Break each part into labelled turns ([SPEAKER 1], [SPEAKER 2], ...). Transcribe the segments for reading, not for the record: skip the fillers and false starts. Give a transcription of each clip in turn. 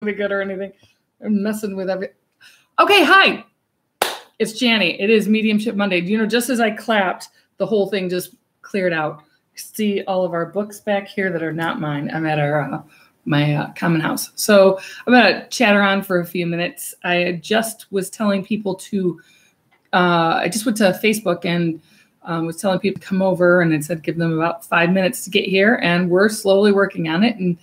[SPEAKER 1] be good or anything. I'm messing with everything. Okay, hi. It's Janny. It is Mediumship Monday. You know, just as I clapped, the whole thing just cleared out. See all of our books back here that are not mine. I'm at our my common house. So I'm going to chatter on for a few minutes. I just was telling people to, I just went to Facebook and was telling people to come over, and it said give them about 5 minutes to get here, and we're slowly working on it. And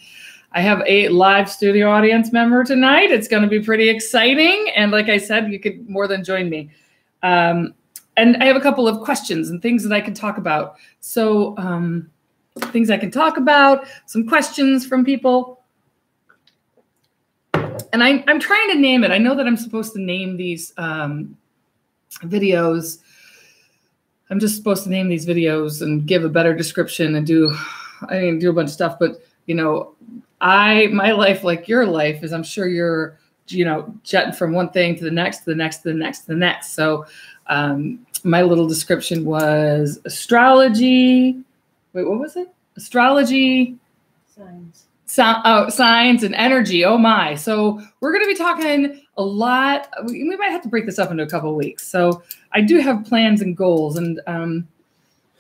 [SPEAKER 1] I have a live studio audience member tonight. It's going to be pretty exciting. And like I said, you could more than join me. And I have a couple of questions and things that I can talk about. So things I can talk about, some questions from people. And I'm trying to name it. I know that I'm supposed to name these videos. I'm just supposed to name these videos and give a better description and do a bunch of stuff. But, you know, my life, like your life, is I'm sure you're, jetting from one thing to the next, to the next, to the next, to the next. So my little description was astrology. Wait, what was it? Astrology. Signs and energy. Oh my. So we're going to be talking a lot. We might have to break this up into a couple of weeks. So I do have plans and goals, and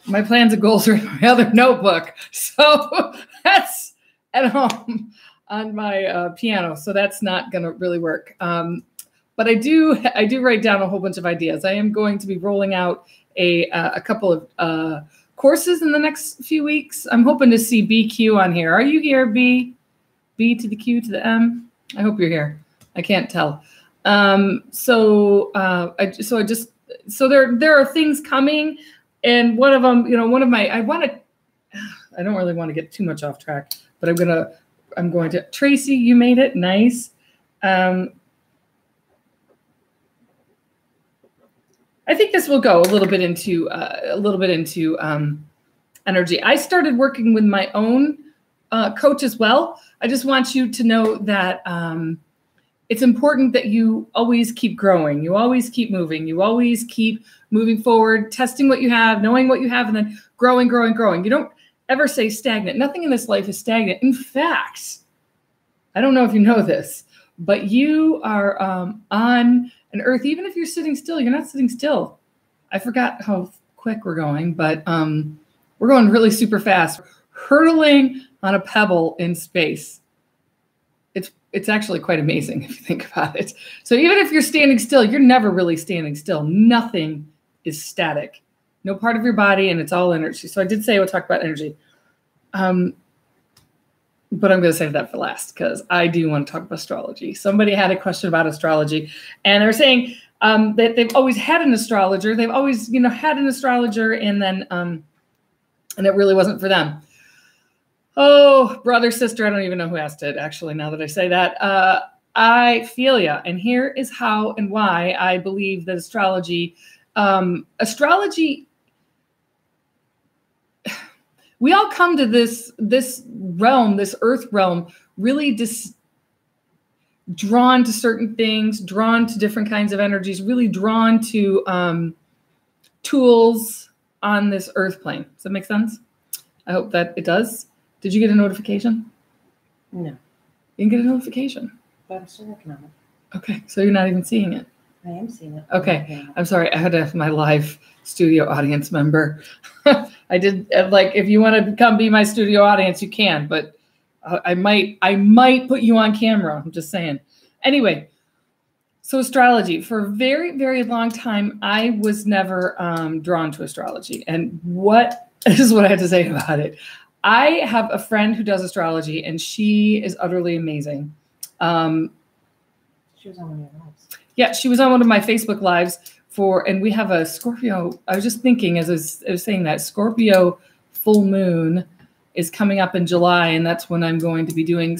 [SPEAKER 1] my plans and goals are in my other notebook. So that's at home on my piano. So that's not going to really work. But I do write down a whole bunch of ideas. I am going to be rolling out a couple of courses in the next few weeks. I'm hoping to see BQ on here. Are you here, B? B to the Q to the M? I hope you're here. I can't tell. So there are things coming, and one of them, I don't really want to get too much off track, but I'm going to Tracy, you made it nice. I think this will go a little bit into energy. I started working with my own coach as well. I just want you to know that it's important that you always keep growing. You always keep moving. You always keep moving forward, testing what you have, knowing what you have, and then growing, growing, growing. You don't ever say stagnant. Nothing in this life is stagnant. In fact, I don't know if you know this, but you are on an earth. Even if you're sitting still, you're not sitting still. I forgot how quick we're going, but we're going really super fast, hurtling on a pebble in space. It's actually quite amazing if you think about it. So even if you're standing still, you're never really standing still. Nothing is static. No part of your body, and it's all energy. So I did say I would talk about energy. But I'm going to save that for last because I do want to talk about astrology. Somebody had a question about astrology, and they're saying that they've always had an astrologer. They've always, had an astrologer, and then and it really wasn't for them. Oh, brother, sister, I don't even know who asked it, actually, now that I say that. I feel ya. And here is how and why I believe that astrology, we all come to this realm, this earth realm, really drawn to certain things, drawn to different kinds of energies, really drawn to tools on this earth plane. Does that make sense? I hope that it does. Did you get a notification?
[SPEAKER 2] No.
[SPEAKER 1] You didn't get a notification?
[SPEAKER 2] But I'm still working on it.
[SPEAKER 1] Okay, so you're not even seeing it.
[SPEAKER 2] I am seeing it.
[SPEAKER 1] Okay, I'm sorry. I had to have my live studio audience member. I did, if you want to come be my studio audience, you can, but I might put you on camera. I'm just saying. Anyway, so astrology. For a very, very long time, I was never drawn to astrology. And this is what I had to say about it. I have a friend who does astrology, and she is utterly amazing.
[SPEAKER 2] She was on one of your lives.
[SPEAKER 1] Yeah, she was on one of my Facebook lives and we have a Scorpio. I was just thinking as I was saying that Scorpio full moon is coming up in July, and that's when I'm going to be doing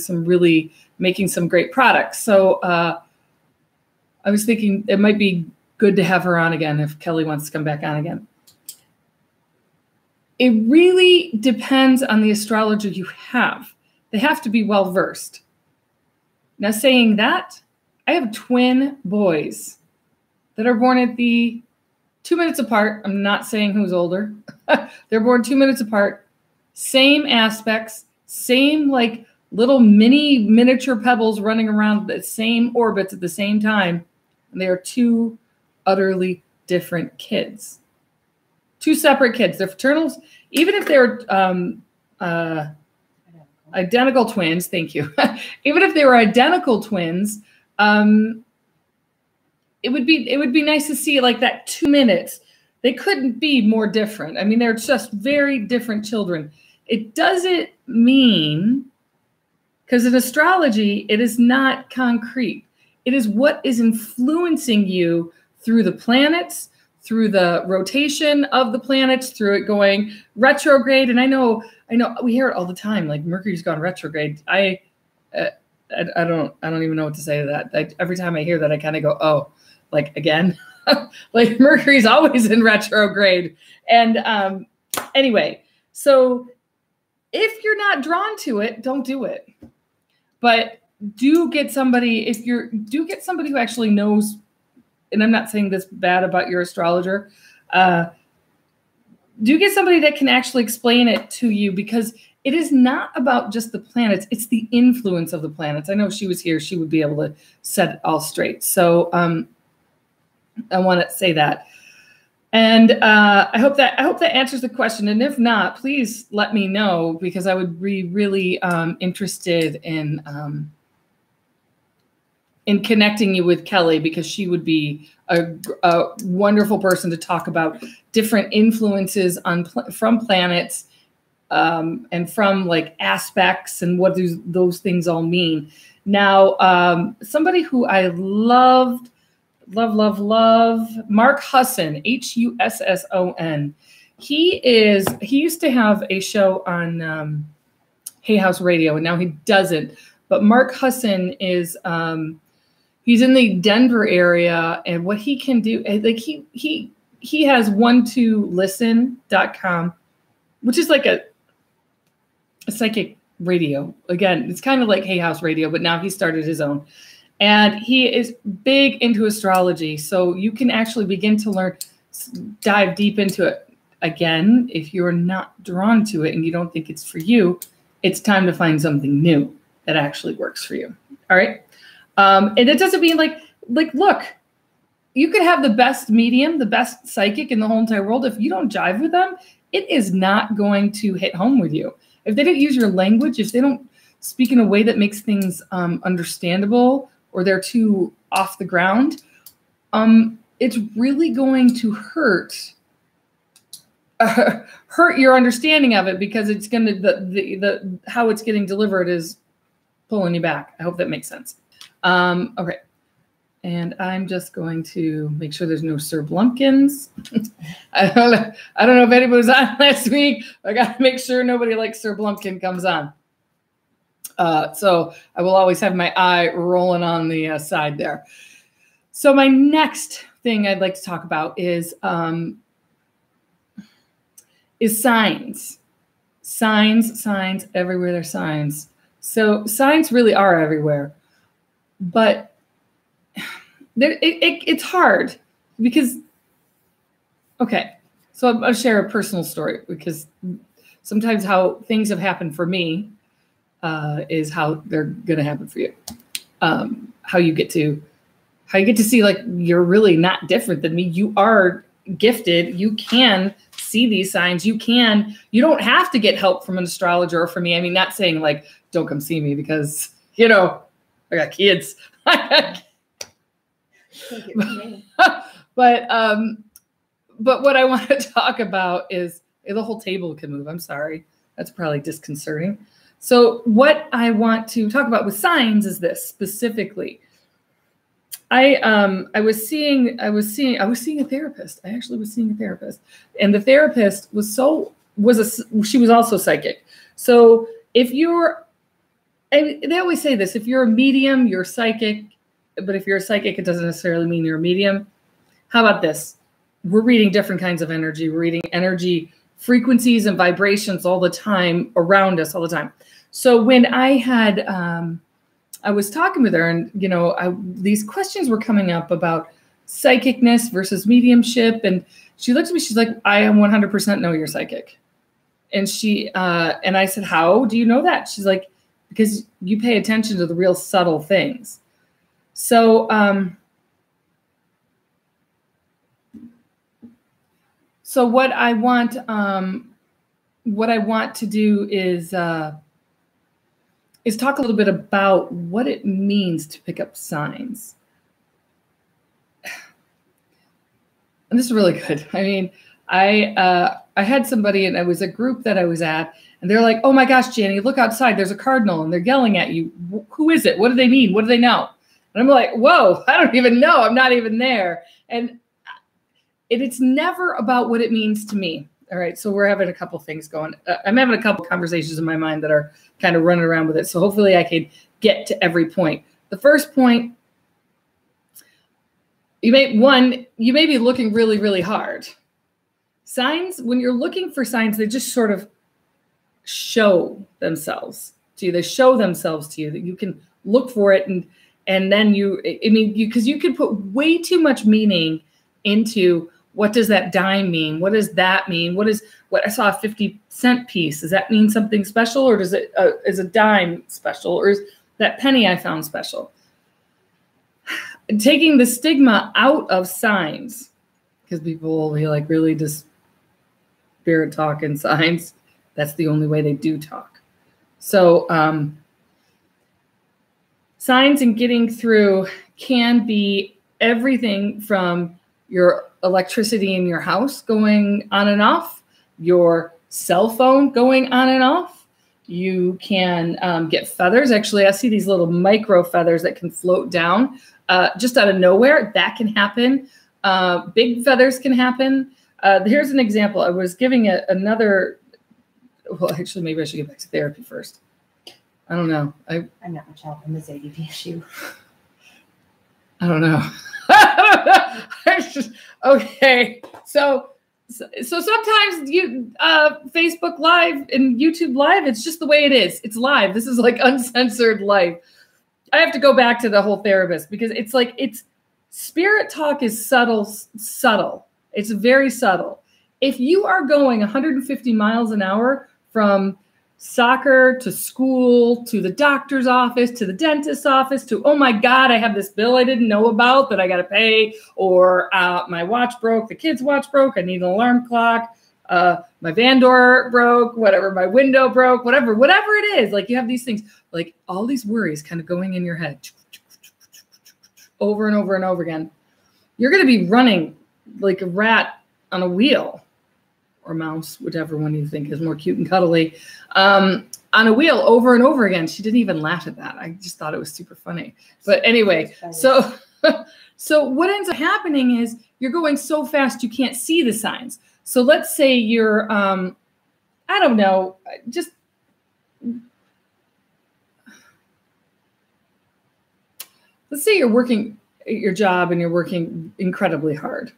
[SPEAKER 1] making some great products. So I was thinking it might be good to have her on again if Kelly wants to come back on again. It really depends on the astrologer you have. They have to be well-versed. Now, saying that, I have twin boys that are born at 2 minutes apart. I'm not saying who's older. They're born 2 minutes apart. Same aspects, same little miniature pebbles running around the same orbits at the same time. And they are two utterly different kids. Two separate kids. They're fraternals. Even if they're identical twins, thank you. Even if they were identical twins, it would be nice to see like that 2 minutes. They couldn't be more different. I mean, they're just very different children. It doesn't mean, because in astrology, it is not concrete. It is what is influencing you through the planets, through the rotation of the planets, through it going retrograde. And I know we hear it all the time, like Mercury's gone retrograde. I don't even know what to say to that. Every time I hear that, I kind of go, oh, like again, like Mercury's always in retrograde. And anyway, so if you're not drawn to it, don't do it. But do get somebody, get somebody who actually knows, and I'm not saying this bad about your astrologer, do get somebody that can actually explain it to you, because it is not about just the planets. It's the influence of the planets. I know if she was here, she would be able to set it all straight. So I want to say that. And I hope that answers the question. And if not, please let me know, because I would be really interested in connecting you with Kelly, because she would be a wonderful person to talk about different influences from planets and from like aspects and what those things all mean. Now, somebody who I loved, Mark Husson, Husson. He used to have a show on Hay House Radio, and now he doesn't. But Mark Husson is he's in the Denver area, and what he can do, like he has 12listen.com, which is like a psychic radio. Again, it's kind of like Hay House Radio, but now he started his own. And he is big into astrology. So you can actually begin to learn, dive deep into it. Again, if you're not drawn to it and you don't think it's for you, it's time to find something new that actually works for you. All right. And it doesn't mean like, look, you could have the best medium, the best psychic in the whole entire world. If you don't jive with them, it is not going to hit home with you. If they don't use your language, if they don't speak in a way that makes things understandable, or they're too off the ground, it's really going to hurt your understanding of it, because it's going to, the how it's getting delivered is pulling you back. I hope that makes sense. Okay. And I'm just going to make sure there's no Sir Blumpkins. I don't know if anybody was on last week. I got to make sure nobody like Sir Blumpkin comes on. So I will always have my eye rolling on the side there. So my next thing I'd like to talk about is signs. Signs, everywhere there's signs. So signs really are everywhere. But it's hard because, okay, so I'll share a personal story, because sometimes how things have happened for me is how they're going to happen for you. How you get to see, like, you're really not different than me. You are gifted. You can see these signs. You don't have to get help from an astrologer or from me. I mean, not saying like, don't come see me, because, you know, I got kids. But what I want to talk about is the whole table can move. I'm sorry. That's probably disconcerting. So what I want to talk about with signs is this specifically. I was seeing a therapist. I actually was seeing a therapist, and the therapist she was also psychic. So if they always say this, if you're a medium, you're psychic, but if you're a psychic, it doesn't necessarily mean you're a medium. How about this? We're reading different kinds of energy. We're reading energy frequencies and vibrations all the time around us all the time. So when I was talking with her, and, you know, these questions were coming up about psychicness versus mediumship. And she looked at me, she's like, I am 100% know you're psychic. And and I said, how do you know that? She's like, because you pay attention to the real subtle things. So, so what I want to do is talk a little bit about what it means to pick up signs. And this is really good. I mean, I had somebody, and it was a group that I was at, and they're like, "Oh my gosh, Jenny, look outside. There's a cardinal, and they're yelling at you. Who is it? What do they mean? What do they know?" And I'm like, "Whoa, I don't even know. I'm not even there." And it's never about what it means to me. All right, so we're having a couple things going. I'm having a couple conversations in my mind that are kind of running around with it. So hopefully I can get to every point. The first point, you may be looking really, really hard. Signs, when you're looking for signs, they just sort of show themselves to you. They show themselves to you that you can look for it, and then because you could put way too much meaning into what does that dime mean? What does that mean? What I saw a 50-cent piece? Does that mean something special, or does it is a dime special, or is that penny I found special? Taking the stigma out of signs, because people will be like, really, does spirit talk in signs? That's the only way they do talk. So signs and getting through can be everything from your electricity in your house going on and off, your cell phone going on and off. You can get feathers. Actually, I see these little micro feathers that can float down just out of nowhere. That can happen. Big feathers can happen. Here's an example. I was giving another. Well, actually, maybe I should get back to therapy first. I don't know.
[SPEAKER 2] I'm not much help in this ADD issue.
[SPEAKER 1] I don't know. Okay. So sometimes you Facebook Live and YouTube Live, it's just the way it is. It's live. This is like uncensored live. I have to go back to the whole therapist, because it's spirit talk is subtle. It's very subtle. If you are going 150 miles an hour from soccer to school to the doctor's office to the dentist's office to, oh my God, I have this bill I didn't know about that I got to pay, or my watch broke, the kid's watch broke, I need an alarm clock, my van door broke, whatever, my window broke, whatever it is. Like, you have these things, like all these worries kind of going in your head over and over and over again. You're going to be running like a rat on a wheel, or mouse, whichever one you think is more cute and cuddly, on a wheel over and over again. She didn't even laugh at that. I just thought it was super funny. But anyway, so what ends up happening is you're going so fast you can't see the signs. So let's say you're, I don't know, just let's say you're working at your job and you're working incredibly hard,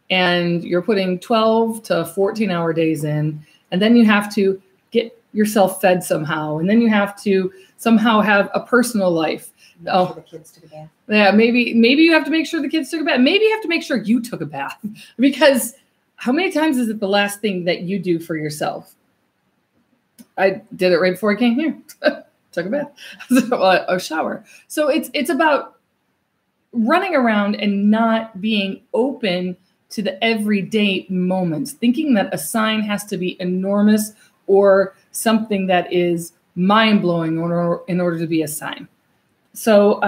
[SPEAKER 1] and you're putting 12 to 14-hour days in, and then you have to get yourself fed somehow, and then you have to somehow have a personal life.
[SPEAKER 2] Make sure the kids took a bath.
[SPEAKER 1] Yeah, maybe you have to make sure the kids took a bath. Maybe you have to make sure you took a bath, because how many times is it the last thing that you do for yourself? I did it right before I came here. Took a bath, a shower. So it's about running around and not being open to the everyday moments, thinking that a sign has to be enormous or something that is mind-blowing in order to be a sign. So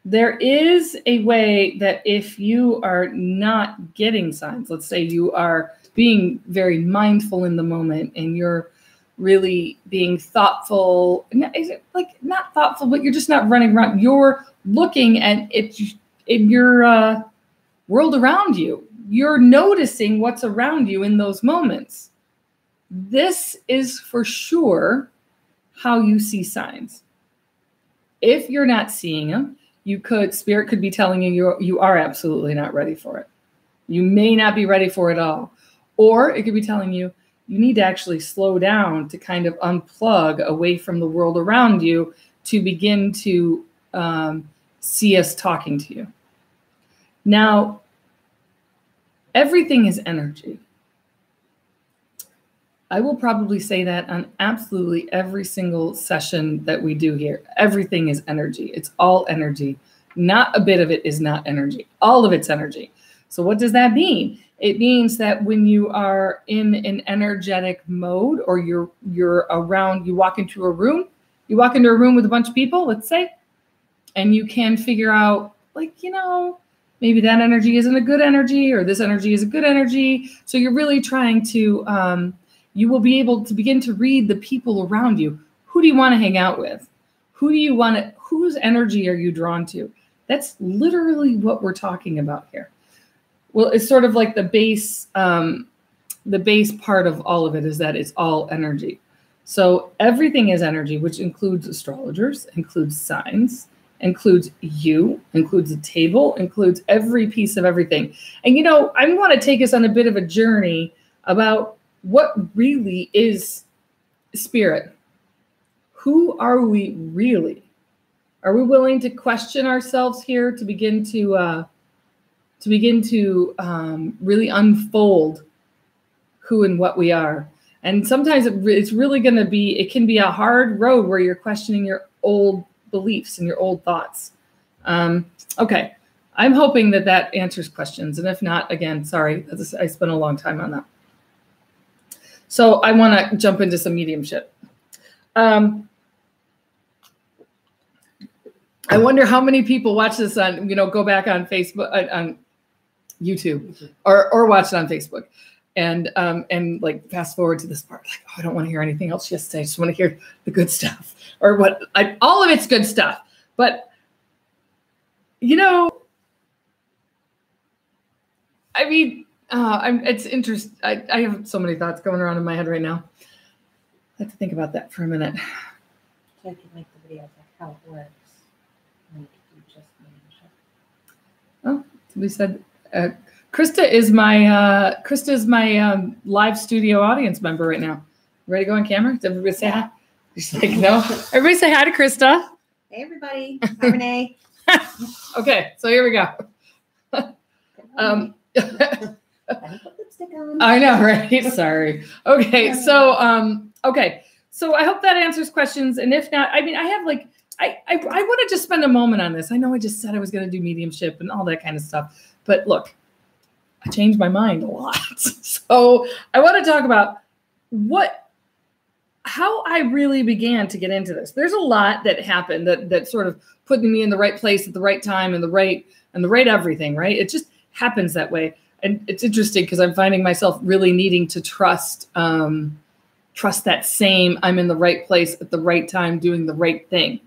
[SPEAKER 1] there is a way that if you are not getting signs, let's say you are being very mindful in the moment and you're really being thoughtful, not thoughtful, but you're just not running around. You're looking at it in your world around you. You're noticing what's around you in those moments. This is for sure how you see signs. If you're not seeing them, Spirit could be telling you are absolutely not ready for it. You may not be ready for it all. Or it could be telling you need to actually slow down to kind of unplug away from the world around you to begin to see us talking to you. Now, everything is energy. I will probably say that on absolutely every single session that we do here. Everything is energy. It's all energy. Not a bit of it is not energy. All of it's energy. So what does that mean? It means that when you are in an energetic mode, or you're around, you walk into a room with a bunch of people, let's say, and you can figure out, like, maybe that energy isn't a good energy, or this energy is a good energy. So you're really trying to, you will be able to begin to read the people around you. Who do you want to hang out with? Whose energy are you drawn to? That's literally what we're talking about here. Well, it's sort of like the base part of all of it is that it's all energy. So everything is energy, which includes astrologers, includes signs, includes you, includes a table, includes every piece of everything. And, I want to take us on a bit of a journey about what really is spirit. Who are we really? Are we willing to question ourselves here to begin to really unfold who and what we are? And sometimes it's really going to be, it can be a hard road where you're questioning your old beliefs and your old thoughts. Okay. I'm hoping that answers questions. And if not, again, sorry, I spent a long time on that. So I want to jump into some mediumship. I wonder how many people watch this on, go back on Facebook, on YouTube, or watch it on Facebook, and like fast forward to this part. Like, I don't want to hear anything else she has to say. I just want to hear the good stuff, or all of it's good stuff. But I mean, it's interesting. I have so many thoughts going around in my head right now. I have to think about that for a minute.
[SPEAKER 2] So I can make the videos like how it works. And you just mediumship.
[SPEAKER 1] Oh, we said Krista is my live studio audience member right now. Ready to go on camera? Did everybody say hi? She's like, no. Everybody say hi to Krista.
[SPEAKER 2] Hey, everybody. Hi, Renee.
[SPEAKER 1] Okay, so here we go. I know, right? Sorry. Okay, so I hope that answers questions. And if not, I mean, I have like, I want to just spend a moment on this. I know I just said I was going to do mediumship and all that kind of stuff, but look, I changed my mind a lot. So I want to talk about how I really began to get into this. There's a lot that happened that sort of put me in the right place at the right time and the right everything, right? It just happens that way. And it's interesting because I'm finding myself really needing to trust that same, I'm in the right place at the right time, doing the right thing.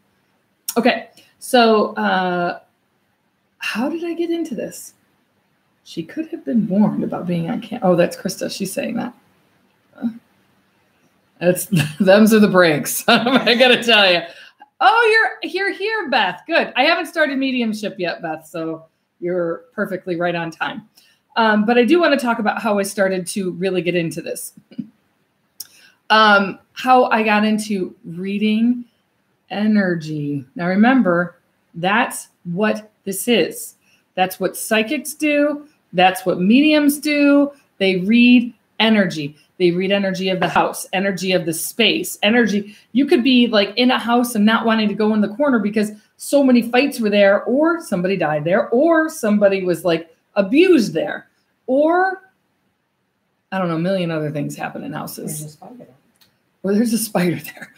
[SPEAKER 1] Okay, so how did I get into this? She could have been warned about being on camera. Oh, that's Krista. She's saying that. Them's are the breaks. I gotta tell you. Oh, you're here, Beth. Good. I haven't started mediumship yet, Beth, so you're perfectly right on time. But I do want to talk about how I started to really get into this. How I got into reading energy. Now remember, that's what this is. That's what psychics do. That's what mediums do. They read energy. They read energy of the house, energy of the space, energy. You could be like in a house and not wanting to go in the corner because so many fights were there, or somebody died there, or somebody was like abused there, or I don't know, a million other things happen in houses.
[SPEAKER 2] There's a spider there.
[SPEAKER 1] Or there's a spider there.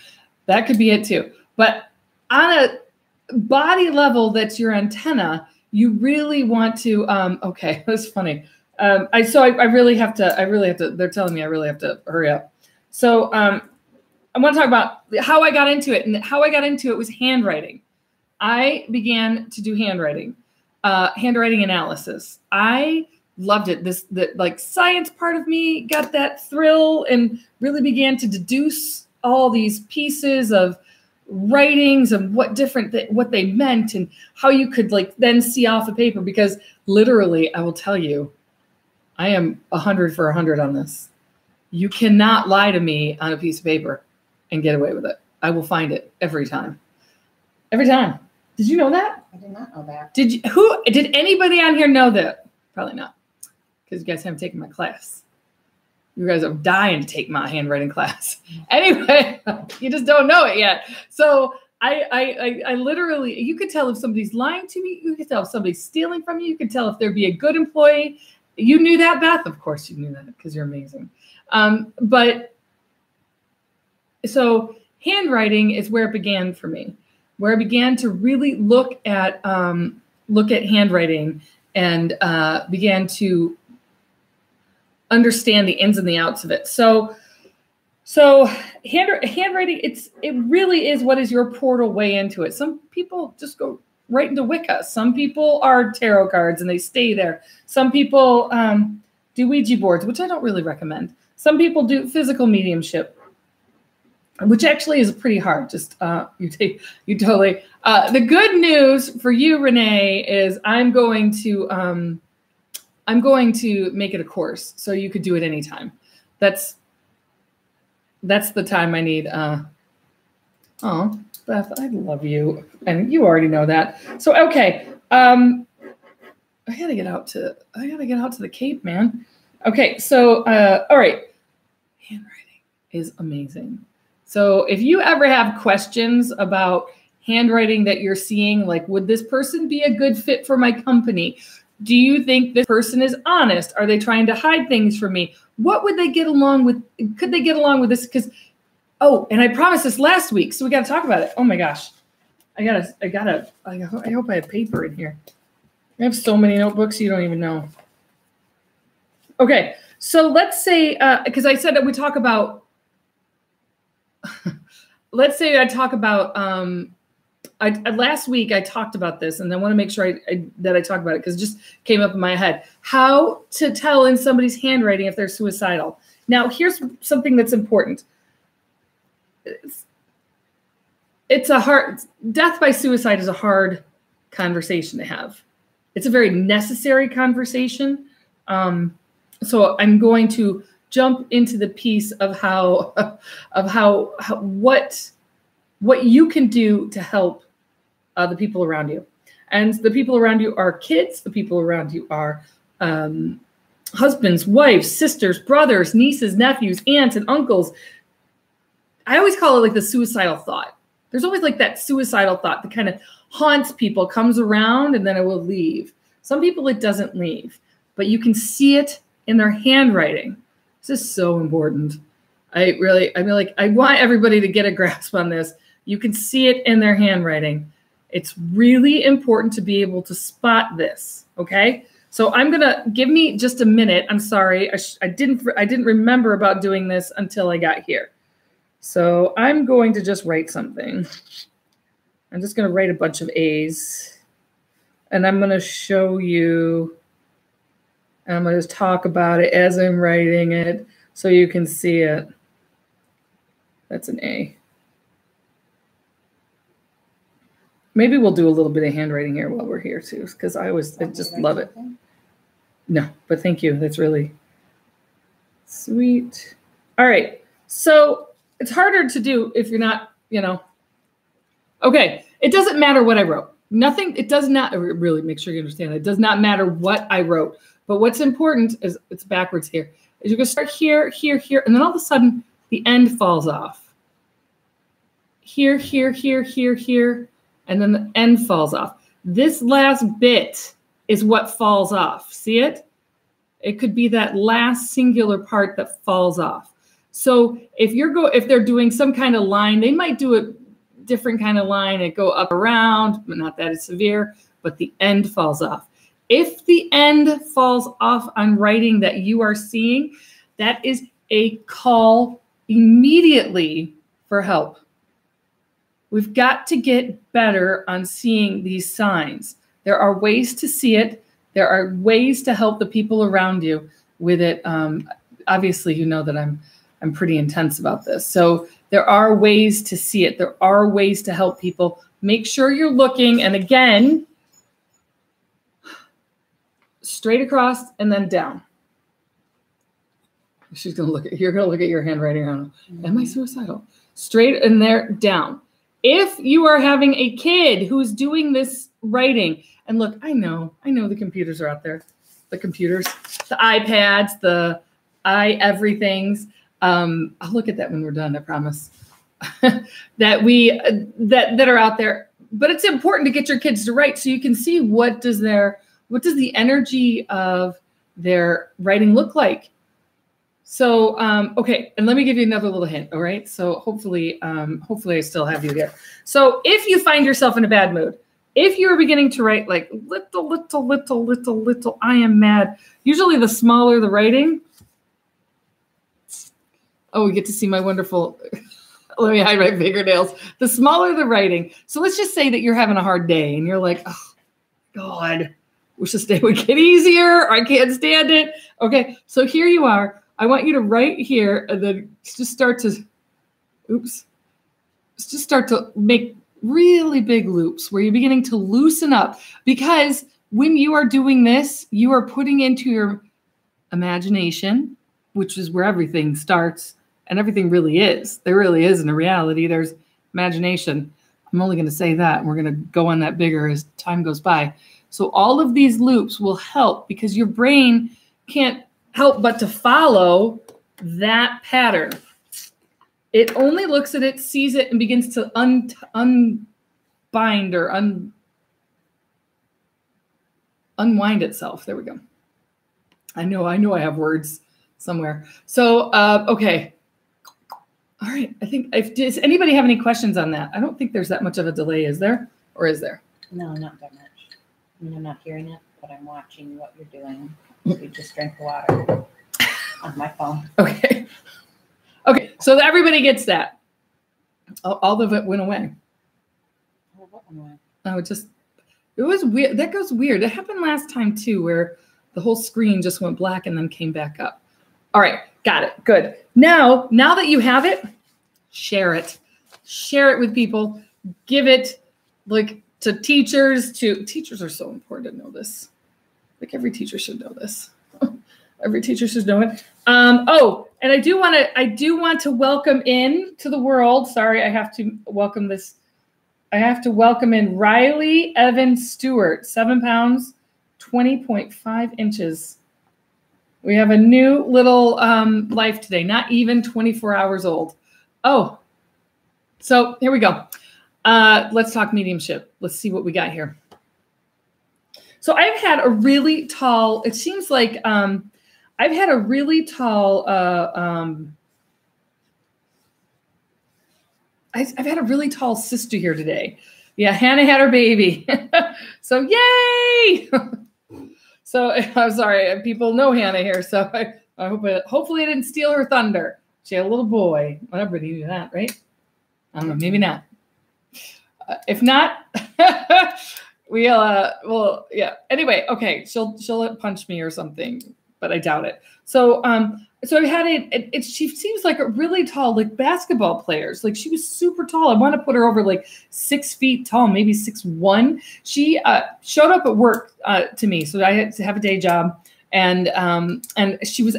[SPEAKER 1] That could be it too. But on a body level, that's your antenna. You really want to, okay, that's funny. I really have to, they're telling me I really have to hurry up. So I want to talk about how I got into it, and how I got into it was handwriting. I began to do handwriting analysis. I loved it. The like science part of me got that thrill and really began to deduce all these pieces of writings and what they meant and how you could like then see off a paper, because literally I will tell you, I am 100 for 100 on this. You cannot lie to me on a piece of paper and get away with it. I will find it every time. Every time. Did you know that?
[SPEAKER 2] I did not know that.
[SPEAKER 1] Did anybody on here know that? Probably not, because you guys haven't taken my class. You guys are dying to take my handwriting class. Anyway, you just don't know it yet. So I literally, you could tell if somebody's lying to me. You could tell if somebody's stealing from you. You could tell if they'd be a good employee. You knew that, Beth? Of course you knew that because you're amazing. But so handwriting is where it began for me, where I began to really look at handwriting and began to understand the ins and the outs of it. So handwriting, it really is what is your portal way into it. Some people just go right into Wicca. Some people are tarot cards and they stay there. Some people do Ouija boards, which I don't really recommend. Some people do physical mediumship, which actually is pretty hard. Just you totally. The good news for you, Renee, is I'm going to make it a course, so you could do it anytime. That's the time I need. Oh, Beth, I love you, and you already know that. So okay, I gotta get out to the Cape, man. Okay, so all right, handwriting is amazing. So if you ever have questions about handwriting that you're seeing, like, would this person be a good fit for my company? Do you think this person is honest? Are they trying to hide things from me? What would they get along with? Could they get along with this? Because, oh, and I promised this last week, so we got to talk about it. Oh my gosh. I hope I have paper in here. I have so many notebooks, you don't even know. Okay, so let's say, because I said that we talk about, let's say I talk about, last week I talked about this, and I want to make sure that I talk about it because it just came up in my head. How to tell in somebody's handwriting if they're suicidal. Now, here's something that's important. Death by suicide is a hard conversation to have. It's a very necessary conversation. So I'm going to jump into the piece of what you can do to help the people around you. And the people around you are kids. The people around you are husbands, wives, sisters, brothers, nieces, nephews, aunts, and uncles. I always call it like the suicidal thought. There's always like that suicidal thought that kind of haunts people, comes around, and then it will leave. Some people, it doesn't leave, but you can see it in their handwriting. This is so important. I want everybody to get a grasp on this. You can see it in their handwriting. It's really important to be able to spot this, okay? So I'm gonna, give me just a minute. I'm sorry, I didn't remember about doing this until I got here. So I'm going to just write something. I'm just gonna write a bunch of A's, and I'm gonna show you, and I'm gonna just talk about it as I'm writing it so you can see it. That's an A. Maybe we'll do a little bit of handwriting here while we're here too, because I just love it. No, but thank you. That's really sweet. All right. So it's harder to do if you're not, okay. It doesn't matter what I wrote. Nothing, it does not, really make sure you understand. It does not matter what I wrote. But what's important is, it's backwards here, is you're going to start here, here, here, and then all of a sudden the end falls off. Here, here, here, here, here, and then the end falls off. This last bit is what falls off. See it? It could be that last singular part that falls off. So if they're doing some kind of line, they might do a different kind of line and go up around, but not that it's severe, but the end falls off. If the end falls off on writing that you are seeing, that is a call immediately for help. We've got to get better on seeing these signs. There are ways to see it. There are ways to help the people around you with it. Obviously, you know that I'm pretty intense about this. So there are ways to see it. There are ways to help people. Make sure you're looking, and again, straight across and then down. You're gonna look at your handwriting. I don't know. Am I suicidal? Straight and there, down. If you are having a kid who's doing this writing, and look, I know the computers are out there. The computers, the iPads, the everythings. I'll look at that when we're done, I promise. that are out there. But it's important to get your kids to write so you can see what does the energy of their writing look like. So, okay, and let me give you another little hint, all right? So hopefully I still have you here. So if you find yourself in a bad mood, if you're beginning to write like little, I am mad, usually the smaller the writing. Oh, we get to see my wonderful, let me hide my fingernails. The smaller the writing. So let's just say that you're having a hard day and you're like, oh, God, wish this day would get easier. I can't stand it. Okay, so here you are. I want you to write here and then just start to make really big loops where you're beginning to loosen up, because when you are doing this, you are putting into your imagination, which is where everything starts and everything really is. There really isn't a reality. There's imagination. I'm only going to say that. And we're going to go on that bigger as time goes by. So all of these loops will help because your brain can't help but to follow that pattern. It only looks at it, sees it, and begins to unbind or unwind itself. There we go. I know I have words somewhere. So, okay. All right. I think, does anybody have any questions on that? I don't think there's that much of a delay, is there? Or is there?
[SPEAKER 2] No, not that much. I mean, I'm not hearing it, but I'm watching what you're doing. We just drank water on my phone.
[SPEAKER 1] Okay. Okay. So everybody gets that. All of it went away.
[SPEAKER 2] Oh, what went away?
[SPEAKER 1] Oh, it was weird. That goes weird. It happened last time too, where the whole screen just went black and then came back up. All right. Got it. Good. Now that you have it, share it. Share it with people. Give it like to teachers. Teachers are so important to know this. Like every teacher should know this. Every teacher should know it. Oh, and I do want to welcome in to the world. Sorry, I have to welcome this. I have to welcome in Riley Evan Stewart, 7 pounds, 20.5 inches. We have a new little life today, not even 24 hours old. Oh, so here we go. Let's talk mediumship. Let's see what we got here. So I've had a really tall, it seems like I've had a really tall, I've had a really tall sister here today. Yeah, Hannah had her baby. So yay! So I'm sorry, people know Hannah here. So I hopefully I didn't steal her thunder. She had a little boy. Well, everybody knew that, right? I don't know, maybe not. If not, well, yeah. Anyway, okay, she'll punch me or something, but I doubt it. So so I had she seems like a really tall, like basketball players. Like she was super tall. I want to put her over like 6 feet tall, maybe 6'1". She showed up at work to me, so I had to have a day job, and she was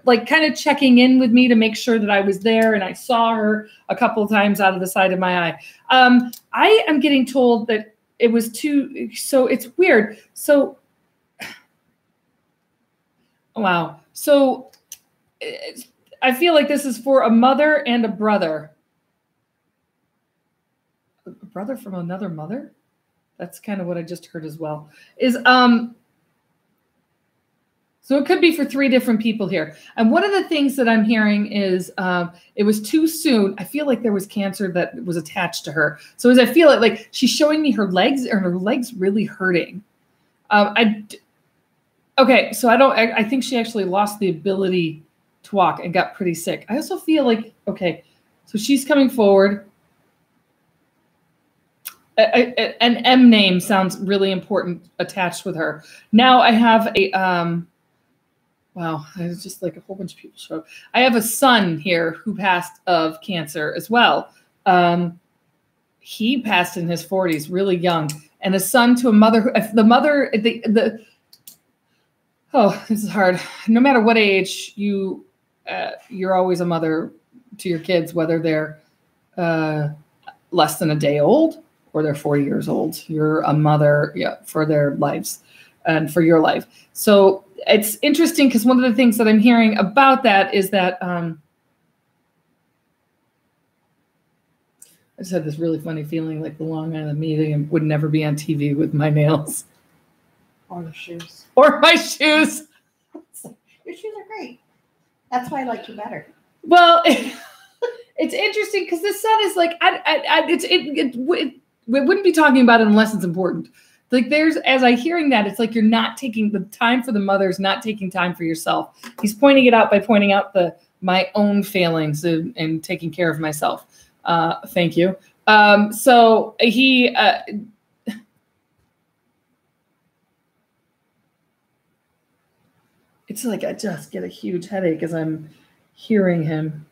[SPEAKER 1] like kind of checking in with me to make sure that I was there, and I saw her a couple of times out of the side of my eye. I am getting told that it was so it's weird. So, wow. So I feel like this is for a mother and a brother. A brother from another mother? That's kind of what I just heard as well. So it could be for 3 different people here. And one of the things that I'm hearing is it was too soon. I feel like there was cancer that was attached to her. So as I feel it, like she's showing me her legs, and her legs really hurting. Okay, so I think she actually lost the ability to walk and got pretty sick. I also feel like, okay, so she's coming forward. An M name sounds really important attached with her. Now I have a, wow, it's just like a whole bunch of people show up. I have a son here who passed of cancer as well. He passed in his 40s, really young, and a son to a mother. Oh, this is hard. No matter what age you're always a mother to your kids, whether they're less than a day old or they're 40 years old. You're a mother, yeah, for their lives and for your life. So it's interesting because one of the things that I'm hearing about that is that I just had this really funny feeling like the Long Island Medium would never be on TV with my nails.
[SPEAKER 2] Or your shoes.
[SPEAKER 1] Or my shoes.
[SPEAKER 2] Your shoes are great. That's why I like you better.
[SPEAKER 1] Well, it's interesting because the sun is like, it wouldn't be talking about it unless it's important. Like as I hearing that, it's like you're not taking the time for the mothers, not taking time for yourself. He's pointing it out by pointing out my own failings and taking care of myself. Thank you. So he, it's like I just get a huge headache as I'm hearing him.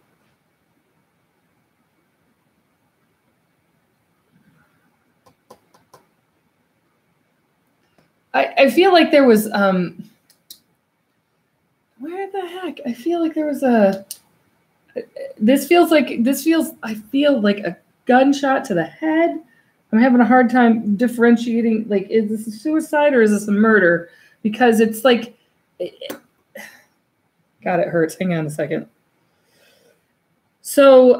[SPEAKER 1] I feel like there was, where the heck? I feel like there was I feel like a gunshot to the head. I'm having a hard time differentiating, like, is this a suicide or is this a murder? Because it's like, God, it hurts. Hang on a second. So,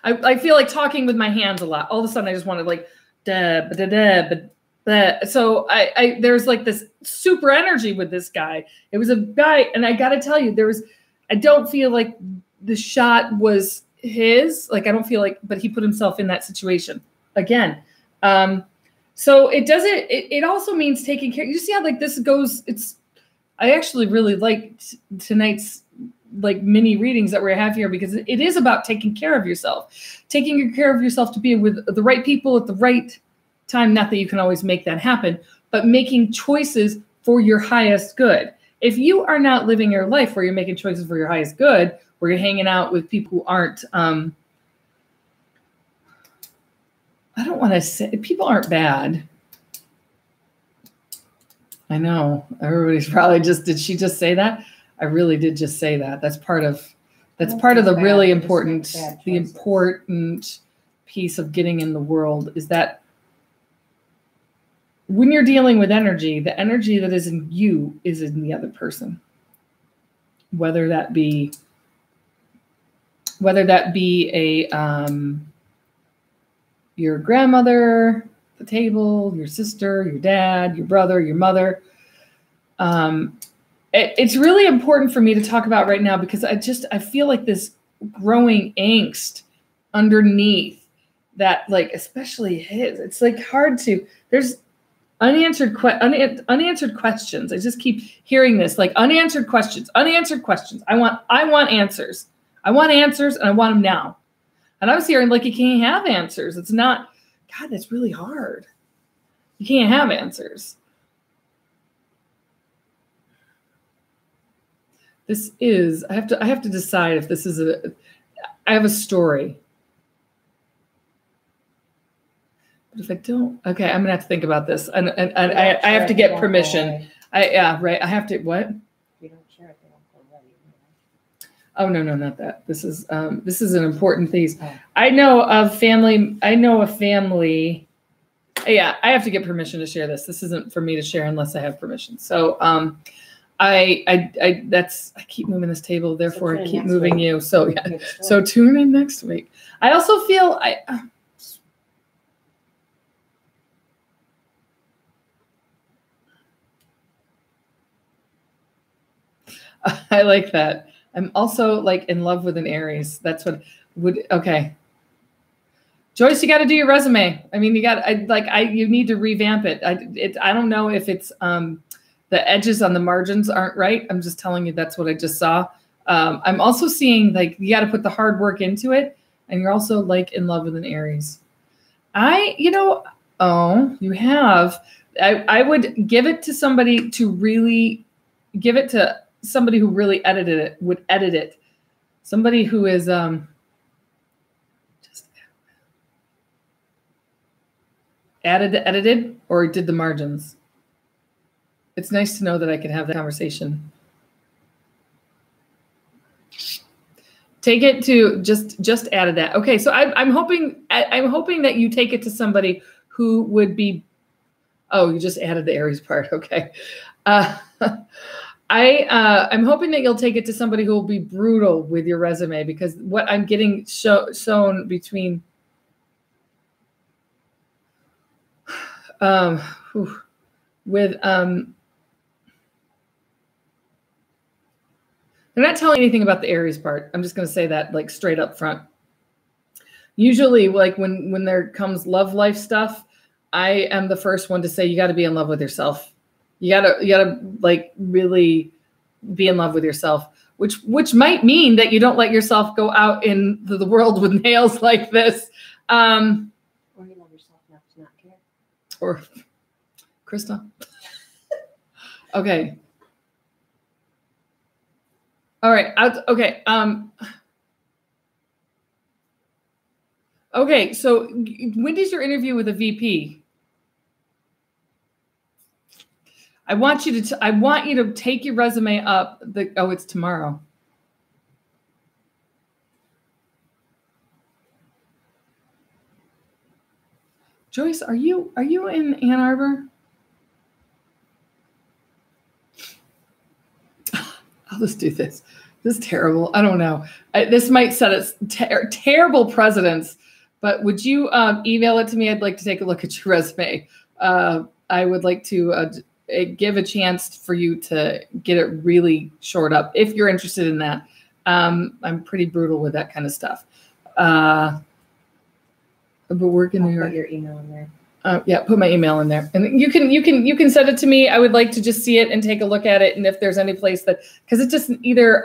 [SPEAKER 1] I feel like talking with my hands a lot. All of a sudden, I just wanted like, so there's like this super energy with this guy. It was a guy, and I got to tell you, I don't feel like the shot was his. Like, I don't feel like, but he put himself in that situation again. So it doesn't, it also means taking care. You see how like this goes, I actually really like tonight's like mini readings that we have here, because it is about taking care of yourself, taking care of yourself to be with the right people at the right time. Not that you can always make that happen, but making choices for your highest good. If you are not living your life where you're making choices for your highest good, where you're hanging out with people who aren't, I don't want to say people aren't bad. I know everybody's probably did she just say that? I really did just say that. That's part of the really important, the important piece of getting in the world is that when you're dealing with energy, the energy that is in you is in the other person. Whether that be your grandmother, the table, your sister, your dad, your brother, your mother. It's really important for me to talk about right now because I feel like this growing angst underneath that, like, especially his, it's like hard to, there's unanswered questions. I just keep hearing this, like unanswered questions. I want answers. I want answers and I want them now. And I was hearing like, you can't have answers. It's not, God, that's really hard. You can't have answers. I have to decide if this is I have a story. But if I don't, okay, I'm gonna have to think about this. And I have to get permission. Right. I have to, what?
[SPEAKER 2] You don't share it, they don't go away.
[SPEAKER 1] Oh, no, not that. This is an important piece. Oh. I know a family. Yeah, I have to get permission to share this. This isn't for me to share unless I have permission. So, I keep moving this table, therefore I keep moving you. So yeah. So tune in next week. I also feel I like that. I'm also like in love with an Aries. That's what okay. Joyce, you got to do your resume. I mean, you need to revamp it. I don't know if it's, the edges on the margins aren't right. I'm just telling you, that's what I just saw. I'm also seeing like, you got to put the hard work into it. And you're also like in love with an Aries. You have, I would give it to somebody to really give it to somebody who really would edit it. Somebody who is, just edited or did the margins. It's nice to know that I can have that conversation. Take it to just added that. Okay, so I'm hoping that you take it to somebody who would be, oh, you just added the Aries part. Okay. I'm hoping that you'll take it to somebody who will be brutal with your resume, because what I'm getting shown between with they're not telling anything about the Aries part. I'm just going to say that like straight up front. Usually, like when there comes love life stuff, I am the first one to say you got to be in love with yourself. You gotta like really be in love with yourself, which might mean that you don't let yourself go out into the world with nails like this.
[SPEAKER 2] Or you love yourself enough to not care.
[SPEAKER 1] Or Krista. Okay. All right. Okay. Okay. So when is your interview with a VP? I want you to take your resume up. It's tomorrow. Joyce, are you in Ann Arbor? I'll just do this. This is terrible. I don't know. This might set us terrible precedents, but would you email it to me? I'd like to take a look at your resume. I would like to give a chance for you to get it really shored up if you're interested in that. I'm pretty brutal with that kind of stuff. But work in New York.
[SPEAKER 2] Put your email in there.
[SPEAKER 1] Yeah, put my email in there, and you can send it to me. I would like to just see it and take a look at it, and if there's any place that, because it's just either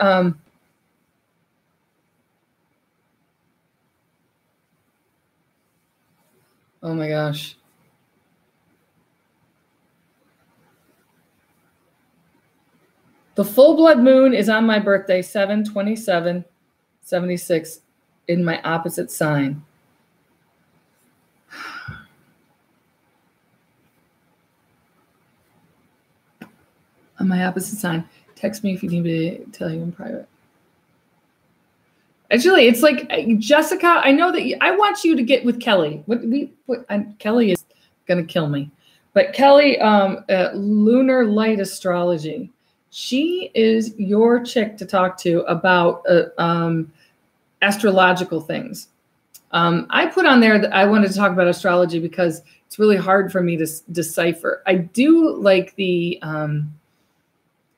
[SPEAKER 1] oh my gosh. The full blood moon is on my birthday, 7/27/76, in my opposite sign. On my opposite sign. Text me if you need me to tell you in private. Actually, it's like, Jessica, I know that I want you to get with Kelly. Kelly is going to kill me. But Kelly, Lunar Light Astrology, she is your chick to talk to about astrological things. I put on there that I wanted to talk about astrology because it's really hard for me to decipher. I do like the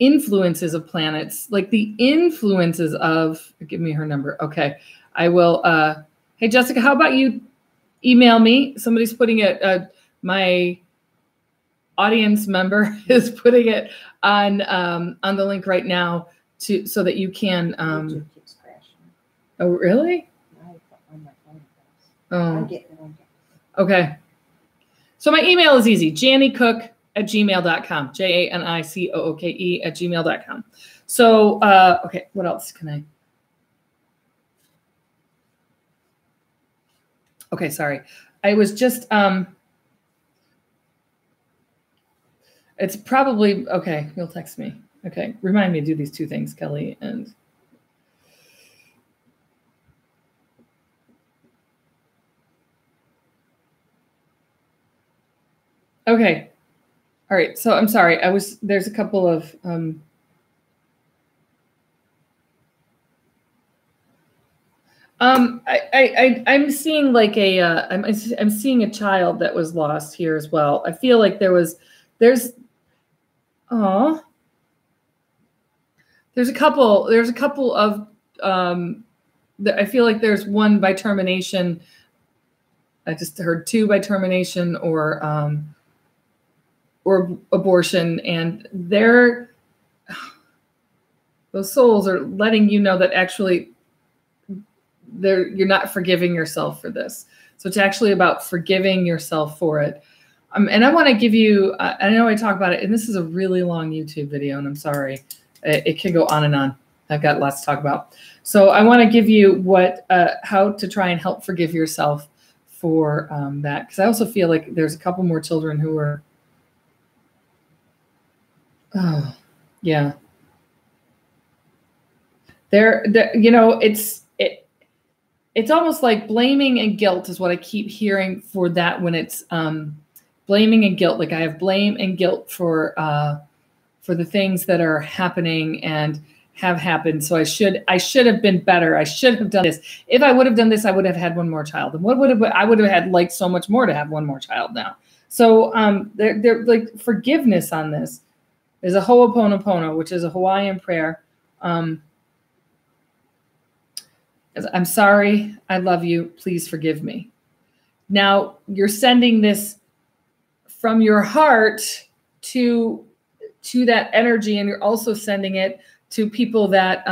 [SPEAKER 1] influences of planets, like the influences of, give me her number. Okay. I will, hey, Jessica, how about you email me? Somebody's putting it, my audience member is putting it on the link right now so that you can,
[SPEAKER 2] YouTube keeps crashing.
[SPEAKER 1] Oh, really?
[SPEAKER 2] On my phone.
[SPEAKER 1] Oh,
[SPEAKER 2] I'm getting it.
[SPEAKER 1] okay. So my email is easy, jannycook@gmail.com, JANICOOKE@gmail.com. So, okay, what else can I? Okay, sorry. I was just, it's probably, okay, you'll text me. Okay, remind me to do these two things, Kelly, and okay. All right. So I'm sorry. There's a couple of, I'm seeing like I'm seeing a child that was lost here as well. I feel like there's a couple of, I feel like there's one by termination. I just heard two by termination or abortion, and those souls are letting you know that actually you're not forgiving yourself for this. So it's actually about forgiving yourself for it. And I want to give you, I know I talk about it, and this is a really long YouTube video, and I'm sorry. It can go on and on. I've got lots to talk about. So I want to give you how to try and help forgive yourself for that. Because I also feel like there's a couple more children who are, oh, yeah. They're you know, it's it's almost like blaming and guilt is what I keep hearing for that when it's blaming and guilt. Like I have blame and guilt for the things that are happening and have happened. So I should have been better. I should have done this. If I would have done this, I would have had one more child. And I would have had like so much more to have one more child now. So they're like forgiveness on this. There's a Ho'oponopono, which is a Hawaiian prayer. I'm sorry, I love you, please forgive me. Now you're sending this from your heart to that energy, and you're also sending it to people that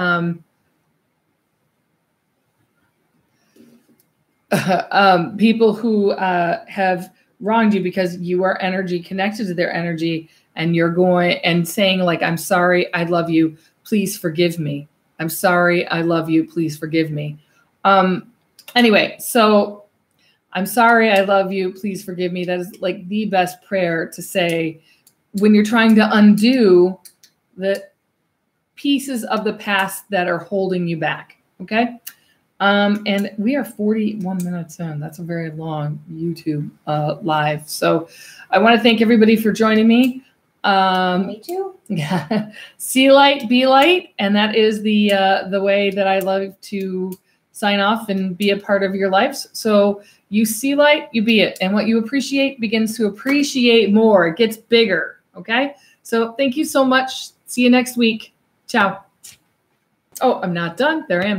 [SPEAKER 1] people who have wronged you, because you are energy connected to their energy, and you're going and saying like, I'm sorry, I love you, please forgive me. I'm sorry, I love you, please forgive me. Anyway, so I'm sorry, I love you, please forgive me. That is like the best prayer to say when you're trying to undo the pieces of the past that are holding you back. Okay. And we are 41 minutes in. That's a very long YouTube live. So I want to thank everybody for joining me.
[SPEAKER 2] Me too.
[SPEAKER 1] Yeah. See light, be light. And that is the way that I love to sign off and be a part of your lives. So you see light, you be it. And what you appreciate begins to appreciate more. It gets bigger. Okay. So thank you so much. See you next week. Ciao. Oh, I'm not done. There I am.